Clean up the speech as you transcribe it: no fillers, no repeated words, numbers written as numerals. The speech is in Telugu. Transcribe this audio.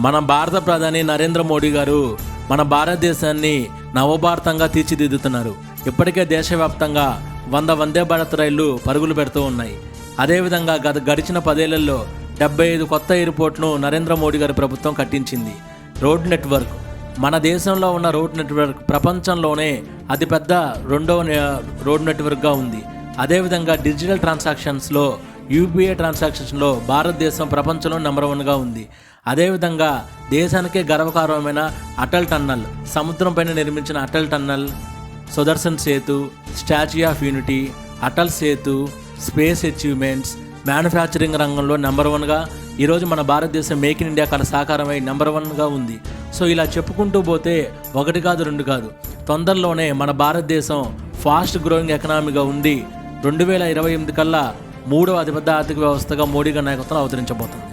మన భారత ప్రధాని నరేంద్ర మోడీ గారు మన భారతదేశాన్ని నవభారతంగా తీర్చిదిద్దుతున్నారు. ఇప్పటికే దేశవ్యాప్తంగా 100 వందే భారత్ రైళ్లు పరుగులు పెడుతూ ఉన్నాయి. అదేవిధంగా గడిచిన 10 ఏళ్లలో 75 కొత్త ఎయిర్పోర్ట్ను నరేంద్ర మోడీ గారి ప్రభుత్వం కట్టించింది. రోడ్ నెట్వర్క్, మన దేశంలో ఉన్న రోడ్ నెట్వర్క్ ప్రపంచంలోనే అతిపెద్ద రెండవ రోడ్ నెట్వర్క్గా ఉంది. అదేవిధంగా డిజిటల్ ట్రాన్సాక్షన్స్లో యూపీఐ ట్రాన్సాక్షన్స్లో భారతదేశం ప్రపంచంలో నెంబర్ 1గా ఉంది. అదేవిధంగా దేశానికే గర్వకారణమైన అటల్ టన్నల్, సముద్రం పైన నిర్మించిన Atal tunnel, Sudarshan Setu, Statue of Unity, Atal Setu, space achievements, manufacturing రంగంలో నెంబర్ 1గా ఈరోజు మన భారతదేశం మేక్ ఇన్ ఇండియా కళ సాకారమై నెంబర్ 1గా ఉంది. సో ఇలా చెప్పుకుంటూ పోతే 1 కాదు 2 కాదు, తొందరలోనే మన భారతదేశం ఫాస్ట్ గ్రోయింగ్ ఎకనామీగా ఉండి 2028 కల్లా 3వ అతిపెద్ద ఆర్థిక వ్యవస్థగా మోడీ గారి నాయకత్వం అవతరించబోతుంది.